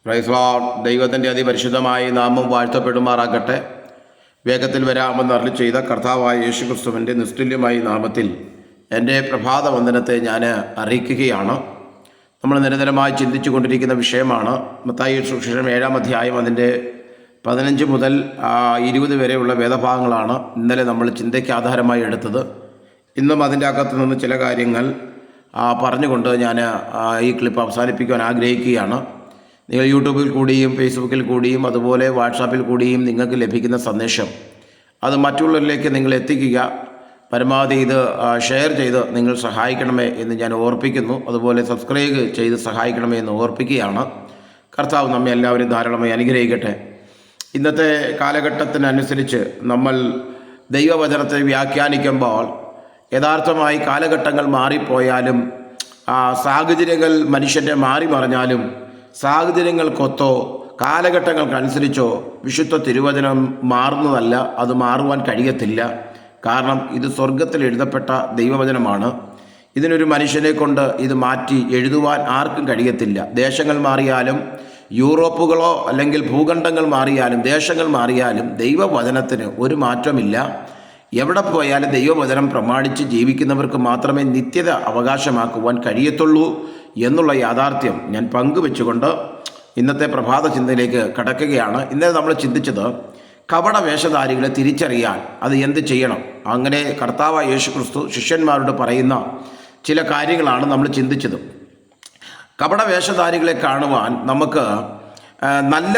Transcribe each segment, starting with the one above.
Praise Lord. ദൈവത്തിൻ്റെ അതിപരിശുദ്ധമായ നാമം വാഴ്ത്തപ്പെടുമാറാകട്ടെ. വേഗത്തിൽ വരാമെന്ന് അരുളി ചെയ്ത കർത്താവായ യേശുക്രിസ്തുവിൻ്റെ നിസ്തുല്യമായ നാമത്തിൽ എൻ്റെ പ്രഭാത വന്ദനത്തെ ഞാൻ അറിയിക്കുകയാണ്. നമ്മൾ നിരന്തരമായി ചിന്തിച്ചു കൊണ്ടിരിക്കുന്ന വിഷയമാണ് മത്തായി സുവിശേഷം 7-ാം അധ്യായം അതിൻ്റെ 15 മുതൽ 20 വരെയുള്ള വേദഭാഗങ്ങളാണ് ഇന്നലെ നമ്മൾ ചിന്തയ്ക്ക് ആധാരമായി എടുത്തത്. ഇന്നും അതിൻ്റെ അകത്ത് നിന്ന് ചില കാര്യങ്ങൾ പറഞ്ഞുകൊണ്ട് ഞാൻ ഈ ക്ലിപ്പ് അവസാനിപ്പിക്കുവാൻ ആഗ്രഹിക്കുകയാണ്. നിങ്ങൾ യൂട്യൂബിൽ കൂടിയും ഫേസ്ബുക്കിൽ കൂടിയും അതുപോലെ വാട്സാപ്പിൽ കൂടിയും നിങ്ങൾക്ക് ലഭിക്കുന്ന സന്ദേശം അത് മറ്റുള്ളവരിലേക്ക് നിങ്ങൾ എത്തിക്കുക. പരമാവധി ഇത് ഷെയർ ചെയ്ത് നിങ്ങൾ സഹായിക്കണമേ എന്ന് ഞാൻ ഓർപ്പിക്കുന്നു. അതുപോലെ സബ്സ്ക്രൈബ് ചെയ്ത് സഹായിക്കണമേ എന്ന് ഓർപ്പിക്കുകയാണ്. കർത്താവ് നമ്മെ എല്ലാവരും ധാരാളമായി അനുഗ്രഹിക്കട്ടെ. ഇന്നത്തെ കാലഘട്ടത്തിനനുസരിച്ച് നമ്മൾ ദൈവവചനത്തെ വ്യാഖ്യാനിക്കുമ്പോൾ യഥാർത്ഥമായി കാലഘട്ടങ്ങൾ മാറിപ്പോയാലും സാഹചര്യങ്ങൾ മനുഷ്യൻ്റെ മാറി മറിഞ്ഞാലും സാഹചര്യങ്ങൾക്കൊത്തോ കാലഘട്ടങ്ങൾക്കനുസരിച്ചോ വിശുദ്ധ തിരുവചനം മാറുന്നതല്ല, അത് മാറുവാൻ കഴിയത്തില്ല. കാരണം ഇത് സ്വർഗത്തിൽ എഴുതപ്പെട്ട ദൈവവചനമാണ്. ഇതിനൊരു മനുഷ്യനെ കൊണ്ട് ഇത് മാറ്റി എഴുതുവാൻ ആർക്കും കഴിയത്തില്ല. ദേശങ്ങൾ മാറിയാലും യൂറോപ്പുകളോ അല്ലെങ്കിൽ ഭൂഖണ്ഡങ്ങൾ മാറിയാലും ദേശങ്ങൾ മാറിയാലും ദൈവവചനത്തിന് ഒരു മാറ്റമില്ല. എവിടെ പോയാലും ദൈവവചനം പ്രമാണിച്ച് ജീവിക്കുന്നവർക്ക് മാത്രമേ നിത്യത അവകാശമാക്കുവാൻ കഴിയത്തുള്ളൂ എന്നുള്ള യാഥാർത്ഥ്യം ഞാൻ പങ്കുവെച്ചുകൊണ്ട് ഇന്നത്തെ പ്രഭാത ചിന്തയിലേക്ക് കടക്കുകയാണ്. ഇന്നലെ നമ്മൾ ചിന്തിച്ചത് കപട വേഷധാരികളെ തിരിച്ചറിയാൻ അത് എന്ത് ചെയ്യണം. അങ്ങനെ കർത്താവായ യേശുക്രിസ്തു ശിഷ്യന്മാരോട് പറയുന്ന ചില കാര്യങ്ങളാണ് നമ്മൾ ചിന്തിച്ചത്. കപട വേഷധാരികളെ കാണുവാൻ നമുക്ക് നല്ല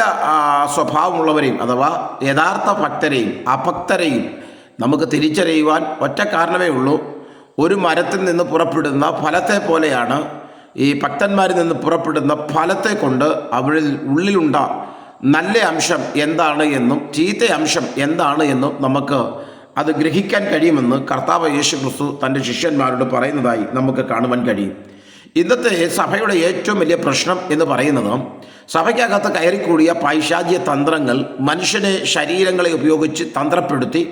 സ്വഭാവമുള്ളവരെയും അഥവാ യഥാർത്ഥ ഭക്തരെയും അഭക്തരെയും നമുക്ക് തിരിച്ചറിയുവാൻ ഒറ്റ കാരണമേ ഉള്ളൂ. ഒരു മരത്തിൽ നിന്ന് പുറപ്പെടുന്ന ഫലത്തെ പോലെയാണ് ഈ ഭക്തന്മാരിൽ നിന്ന് പുറപ്പെടുന്ന ഫലത്തെ കൊണ്ട് അവരിൽ ഉള്ളിലുണ്ട നല്ല അംശം എന്താണ് എന്നും ചീത്ത അംശം എന്താണ് എന്നും നമുക്ക് അത് ഗ്രഹിക്കാൻ കഴിയുമെന്ന് കർത്താവ് യേശുക്രിസ്തു തൻ്റെ ശിഷ്യന്മാരോട് പറയുന്നതായി നമുക്ക് കാണുവാൻ കഴിയും. ഇന്നത്തെ സഭയുടെ ഏറ്റവും വലിയ പ്രശ്നം എന്ന് പറയുന്നത് സഭയ്ക്കകത്ത് കയറിക്കൂടിയ പൈശാചിക തന്ത്രങ്ങൾ മനുഷ്യനെ ശരീരങ്ങളെ ഉപയോഗിച്ച് തന്ത്രപ്പെടുത്തി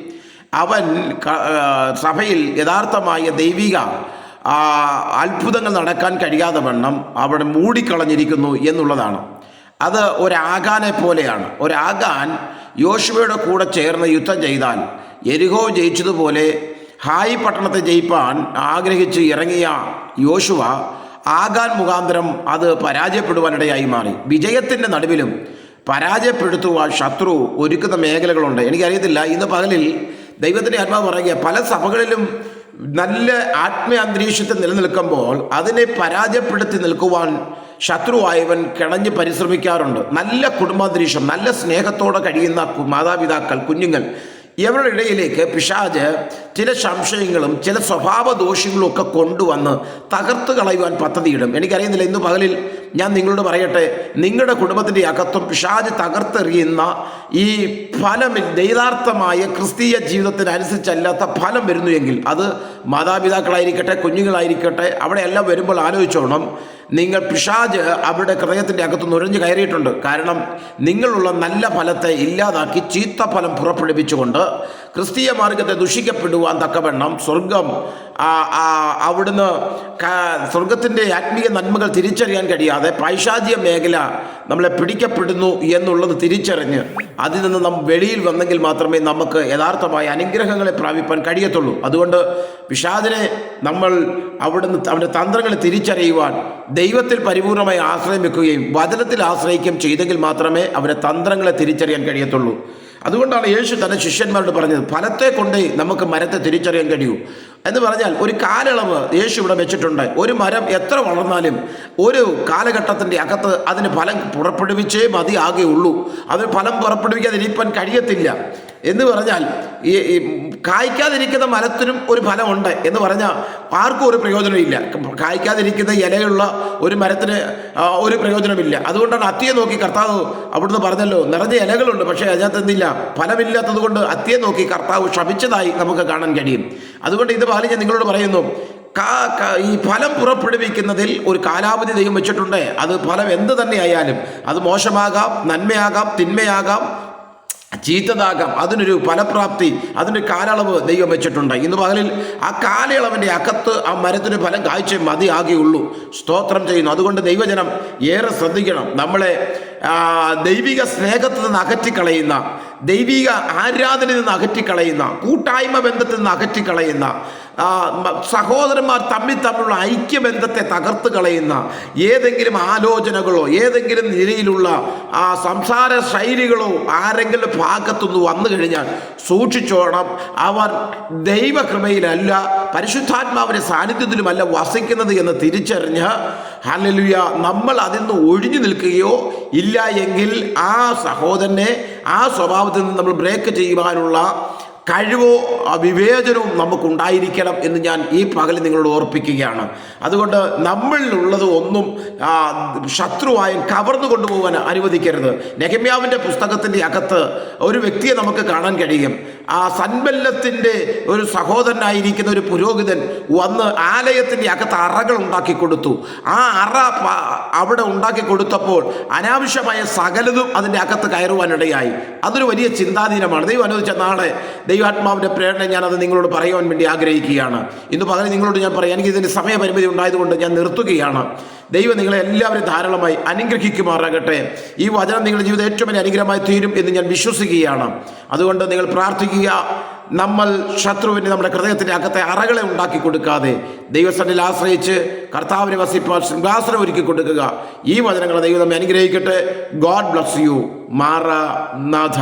അവൻ സഭയിൽ യഥാർത്ഥമായ ദൈവിക അത്ഭുതങ്ങൾ നടക്കാൻ കഴിയാതെ വണ്ണം അവിടെ മൂടിക്കളഞ്ഞിരിക്കുന്നു എന്നുള്ളതാണ്. അത് ഒരാഗാനെ പോലെയാണ്. ഒരാഗാൻ യോശുവയുടെ കൂടെ ചേർന്ന് യുദ്ധം ചെയ്താൽ യെരിഹോ ജയിച്ചതുപോലെ ഹായി പട്ടണത്തെ ജയിപ്പാൻ ആഗ്രഹിച്ച് ഇറങ്ങിയ യോശുവ ആഗാൻ മുഖാന്തരം അത് പരാജയപ്പെടുവാനിടയായി മാറി. വിജയത്തിൻ്റെ നടുവിലും പരാജയപ്പെടുത്തുവാൻ ശത്രു ഒരുക്കുന്ന മേഖലകളുണ്ട്. എനിക്കറിയത്തില്ല, ഇന്ന് പകലിൽ ദൈവത്തിൻ്റെ ആത്മാവ് പറയുക, പല സഭകളിലും നല്ല ആത്മീയ അന്തരീക്ഷത്തിൽ നിലനിൽക്കുമ്പോൾ അതിനെ പരാജയപ്പെടുത്തി നിൽക്കുവാൻ ശത്രുവായവൻ കിണഞ്ഞ് പരിശ്രമിക്കാറുണ്ട്. നല്ല കുടുംബാന്തരീക്ഷം, നല്ല സ്നേഹത്തോടെ കഴിയുന്ന മാതാപിതാക്കൾ, കുഞ്ഞുങ്ങൾ, ഇവരുടെ ഇടയിലേക്ക് പിശാച് ചില സംശയങ്ങളും ചില സ്വഭാവ ദോഷങ്ങളും ഒക്കെ കൊണ്ടുവന്ന് തകർത്ത് കളയുവാൻ പദ്ധതിയിടും. എനിക്കറിയുന്നില്ല, ഇന്ന് പകലിൽ ഞാൻ നിങ്ങളോട് പറയട്ടെ, നിങ്ങളുടെ കുടുംബത്തിൻ്റെ അകത്തും പിശാച് തകർത്തെറിയുന്ന ഈ ഫലം യഥാർത്ഥമായ ക്രിസ്തീയ ജീവിതത്തിനനുസരിച്ചല്ലാത്ത ഫലം വരുന്നു എങ്കിൽ അത് മാതാപിതാക്കളായിരിക്കട്ടെ കുഞ്ഞുങ്ങളായിരിക്കട്ടെ അവിടെ എല്ലാം വരുമ്പോൾ ആലോചിച്ചോണം, നിങ്ങൾ പിശാച് അവരുടെ ഹൃദയത്തിൻ്റെ അകത്ത് നുഴഞ്ഞു കയറിയിട്ടുണ്ട്. കാരണം നിങ്ങളുള്ള നല്ല ഫലത്തെ ഇല്ലാതാക്കി ചീത്ത ഫലം പുറപ്പെടുവിച്ചുകൊണ്ട് ക്രിസ്തീയ മാർഗത്തെ ദുഷിക്കപ്പെടുവാൻ തക്കവണ്ണം സ്വർഗം അവിടുന്ന് സ്വർഗത്തിൻ്റെ ആത്മീയ നന്മകൾ തിരിച്ചറിയാൻ കഴിയാതെ പൈശാചിക മേഖല നമ്മളെ പിടിക്കപ്പെടുന്നു എന്നുള്ളത് തിരിച്ചറിഞ്ഞ് അതിൽ നിന്ന് നാം വെളിയിൽ വന്നെങ്കിൽ മാത്രമേ നമുക്ക് യഥാർത്ഥമായ അനുഗ്രഹങ്ങളെ പ്രാപിപ്പാൻ കഴിയത്തുള്ളൂ. അതുകൊണ്ട് പിശാചിനെ നമ്മൾ അവിടുന്ന് അവൻ്റെ തന്ത്രങ്ങളെ തിരിച്ചറിയുവാൻ ദൈവത്തിൽ പരിപൂർണമായി ആശ്രയം വെക്കുകയും വചനത്തിൽ ആശ്രയിക്കുകയും ചെയ്തെങ്കിൽ മാത്രമേ അവരുടെ തന്ത്രങ്ങളെ തിരിച്ചറിയാൻ കഴിയത്തുള്ളൂ. അതുകൊണ്ടാണ് യേശു തൻ്റെ ശിഷ്യന്മാരോട് പറഞ്ഞത്, ഫലത്തെ കൊണ്ടേ നമുക്ക് മരത്തെ തിരിച്ചറിയാൻ കഴിയൂ എന്ന് പറഞ്ഞാൽ ഒരു കാലയളവ് യേശു ഇവിടെ വെച്ചിട്ടുണ്ട്. ഒരു മരം എത്ര വളർന്നാലും ഒരു കാലഘട്ടത്തിൻ്റെ അകത്ത് അതിന് ഫലം പുറപ്പെടുവിച്ചേ മതിയാകുകയുള്ളൂ. അതിന് ഫലം പുറപ്പെടുവിക്കാതിരിക്കാൻ കഴിയത്തില്ല. എന്ന് പറഞ്ഞാൽ ഈ കായ്ക്കാതിരിക്കുന്ന മരത്തിനും ഒരു ഫലമുണ്ട് എന്ന് പറഞ്ഞാൽ ആർക്കും ഒരു പ്രയോജനമില്ല. കായ്ക്കാതിരിക്കുന്ന ഇലയുള്ള ഒരു മരത്തിന് ഒരു പ്രയോജനമില്ല. അതുകൊണ്ടാണ് അത്തിയെ നോക്കി കർത്താവ് അവിടുന്ന് പറഞ്ഞല്ലോ, നിറഞ്ഞ ഇലകളുണ്ട് പക്ഷേ അതിനകത്ത് എന്തില്ല, ഫലമില്ലാത്തത് കൊണ്ട് അത്തിയെ നോക്കി കർത്താവ് ശപിച്ചതായി നമുക്ക് കാണാൻ കഴിയും. അതുകൊണ്ട് ഇത് പാലി ഞാൻ നിങ്ങളോട് പറയുന്നു, ഈ ഫലം പുറപ്പെടുവിക്കുന്നതിൽ ഒരു കാലാവധി ദൈവം വെച്ചിട്ടുണ്ട്. അത് ഫലം എന്ത് തന്നെയായാലും അത് മോശമാകാം, നന്മയാകാം, തിന്മയാകാം, ചീത്തതാകാം, അതിനൊരു ഫലപ്രാപ്തി, അതിൻ്റെ കാലയളവ് ദൈവം വെച്ചിട്ടുണ്ട്. ഇന്ന് പകലിൽ ആ കാലയളവിൻ്റെ അകത്ത് ആ മരത്തിന് ഫലം കാഴ്ച മതിയാകുകയുള്ളൂ. സ്തോത്രം ചെയ്യുന്നു. അതുകൊണ്ട് ദൈവജനം ഏറെ ശ്രദ്ധിക്കണം. നമ്മളെ ദൈവിക സ്നേഹത്തിൽ നിന്ന് അകറ്റിക്കളയുന്ന, ദൈവിക ആരാധനയിൽ നിന്ന് അകറ്റിക്കളയുന്ന, കൂട്ടായ്മ ബന്ധത്തിൽ നിന്ന് അകറ്റിക്കളയുന്ന, സഹോദരന്മാർ തമ്മിലുള്ള ഐക്യബന്ധത്തെ തകർത്ത് കളയുന്ന ഏതെങ്കിലും ആലോചനകളോ ഏതെങ്കിലും നിലയിലുള്ള സംസാര ശൈലികളോ ആരെങ്കിലും ഭാഗത്തുനിന്ന് വന്നു കഴിഞ്ഞാൽ സൂക്ഷിച്ചോണം. അവർ ദൈവകൃപയിലല്ല, പരിശുദ്ധാത്മാവിന്റെ സാന്നിധ്യത്തിലുമല്ല വസിക്കുന്നത് എന്ന് തിരിച്ചറിഞ്ഞ് ഹല്ലേലൂയ നമ്മൾ അതിൽ നിന്ന് ഒഴിഞ്ഞു നിൽക്കുകയോ ഇല്ല എങ്കിൽ ആ സഹോദരനെ ആ സ്വഭാവത്തിൽ നിന്ന് നമ്മൾ ബ്രേക്ക് ചെയ്യുവാനുള്ള കഴിവോ വിവേചനവും നമുക്കുണ്ടായിരിക്കണം എന്ന് ഞാൻ ഈ പകൽ നിങ്ങളോട് ഓർപ്പിക്കുകയാണ്. അതുകൊണ്ട് നമ്മളിലുള്ളത് ഒന്നും ശത്രുവായും കവർന്നു കൊണ്ടുപോകാൻ അനുവദിക്കരുത്. നെഹെമ്യാവിൻ്റെ പുസ്തകത്തിൻ്റെ അകത്ത് ഒരു വ്യക്തിയെ നമുക്ക് കാണാൻ കഴിയും. സൻബല്ലത്തിൻ്റെ ഒരു സഹോദരനായിരിക്കുന്ന ഒരു പുരോഹിതൻ വന്ന് ആലയത്തിൻ്റെ അകത്ത് അറകൾ ഉണ്ടാക്കി കൊടുത്തു. ആ അറ അവിടെ ഉണ്ടാക്കി കൊടുത്തപ്പോൾ അനാവശ്യമായ സകലതും അതിൻ്റെ അകത്ത് കയറുവാനിടയായി. അതൊരു വലിയ ചിന്താധീനമാണ്. ദൈവം അനുവദിച്ച നാളെ ദൈവാത്മാവിൻ്റെ പ്രേരണ ഞാനത് നിങ്ങളോട് പറയുവാൻ വേണ്ടി ആഗ്രഹിക്കുകയാണ്. ഇന്ന് പകരം നിങ്ങളോട് ഞാൻ പറയാം, എനിക്ക് ഇതിൻ്റെ സമയപരിമിതി ഉണ്ടായതുകൊണ്ട് ഞാൻ നിർത്തുകയാണ്. ദൈവം നിങ്ങളെ എല്ലാവരും ധാരാളമായി അനുഗ്രഹിക്കുമാറാകട്ടെ. ഈ വചനം നിങ്ങളുടെ ജീവിതം ഏറ്റവും വലിയ അനുഗ്രഹമായി തീരും എന്ന് ഞാൻ വിശ്വസിക്കുകയാണ്. അതുകൊണ്ട് നിങ്ങൾ പ്രാർത്ഥിക്കുക, നമ്മൾ ശത്രുവിന് നമ്മുടെ ഹൃദയത്തിൻ്റെ അകത്തെ അറകളെ ഉണ്ടാക്കി കൊടുക്കാതെ ദൈവസന്നിധിയിൽ ആശ്രയിച്ച് കർത്താവിനെ വസിപ്പാൻ സിംഹാസനം ഒരുക്കി കൊടുക്കുക. ഈ വചനങ്ങളെ ദൈവം നമ്മെ അനുഗ്രഹിക്കട്ടെ. God bless you. മാറാനാഥ.